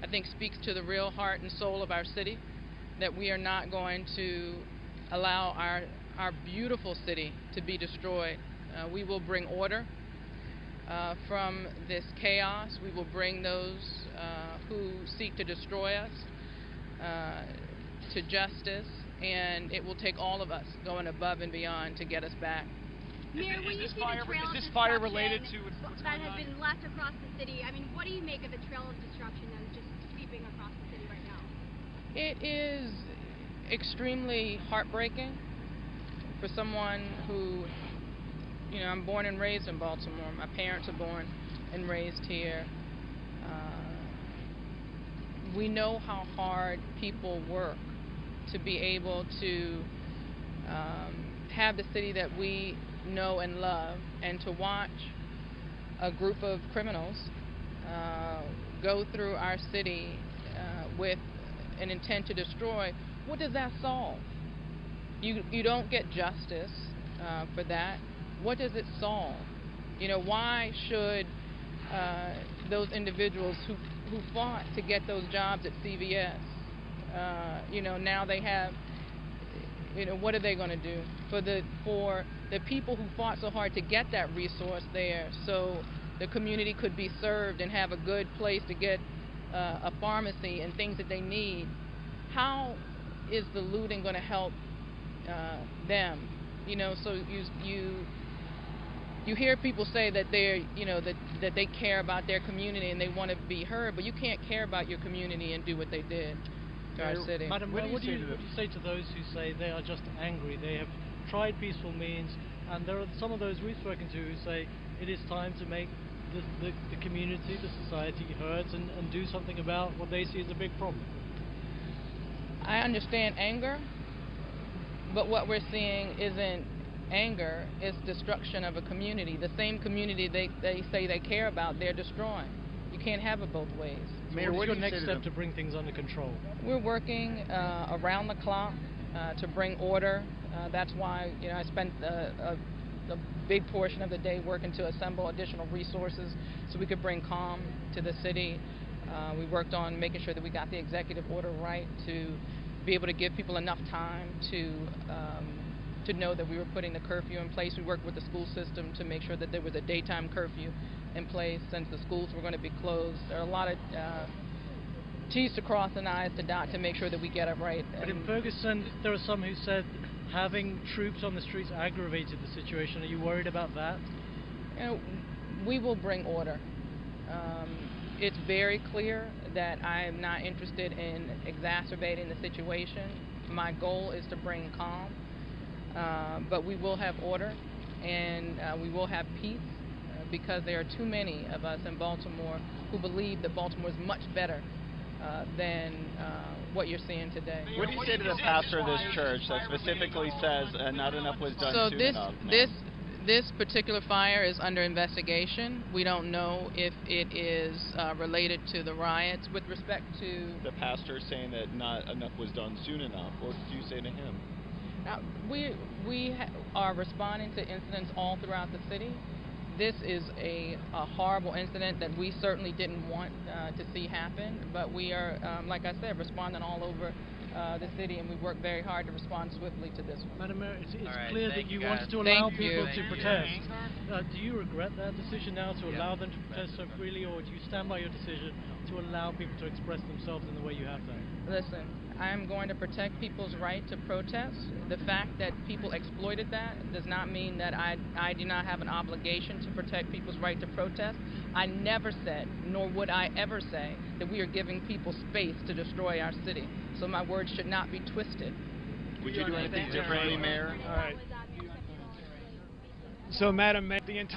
I think speaks to the real heart and soul of our city, that we are not going to allow our beautiful city to be destroyed. We will bring order from this chaos. We will bring those who seek to destroy us to justice, and it will take all of us going above and beyond to get us back. Mayor, when you see the trail of fire related to destruction that has been left across the city, I mean, what do you make of the trail of destruction that is just sweeping across the city right now? It is extremely heartbreaking for someone who, you know, I'm born and raised in Baltimore. My parents are born and raised here. We know how hard people work to be able to have the city that we know and love, and to watch a group of criminals go through our city with an intent to destroy. What does that solve? You don't get justice for that. What does it solve? You know, why should those individuals who fought to get those jobs at CVS, you know, now they have, you know, what are they going to do for the people who fought so hard to get that resource there, so the community could be served and have a good place to get a pharmacy and things that they need? How is the looting going to help them? You know, so you hear people say that they're, you know, that they care about their community and they want to be heard, but you can't care about your community and do what they did to our city. Madam, what do you say to those who say they are just angry? They have tried peaceful means, and there are some of those we've spoken to who say it is time to make the community, the society heard, and do something about what they see as a big problem. I understand anger, but what we're seeing isn't anger, it's destruction of a community. The same community they say they care about, they're destroying. You can't have it both ways. Mayor, what's your next step to bring things under control? We're working around the clock to bring order. That's why, you know, I spent a big portion of the day working to assemble additional resources so we could bring calm to the city. We worked on making sure that we got the executive order right to be able to give people enough time to know that we were putting the curfew in place. We worked with the school system to make sure that there was a daytime curfew in place since the schools were going to be closed. There are a lot of T's to cross and I's to dot to make sure that we get it right. But in Ferguson, there are some who said having troops on the streets aggravated the situation. Are you worried about that? You know, we will bring order. It's very clear that I am not interested in exacerbating the situation. My goal is to bring calm, but we will have order, and we will have peace, because there are too many of us in Baltimore who believe that Baltimore is much better than what you're seeing today. What do you say to the pastor of this church that specifically says not enough was done soon enough? This particular fire is under investigation. We don't know if it is related to the riots. With respect to the pastor saying that not enough was done soon enough, what do you say to him? We are responding to incidents all throughout the city. This is a horrible incident that we certainly didn't want to see happen, but we are, like I said, responding all over the city, and we work very hard to respond swiftly to this one. Madam Mayor, it's clear that you wanted to allow people to protest. Do you regret that decision now to allow them to protest so freely, or do you stand by your decision to allow people to express themselves in the way you have done? Listen, I am going to protect people's right to protest. The fact that people exploited that does not mean that I do not have an obligation to protect people's right to protest. I never said, nor would I ever say, that we are giving people space to destroy our city. So my words should not be twisted. Would you do anything differently, Mayor? All right. So, Madam Mayor, the entire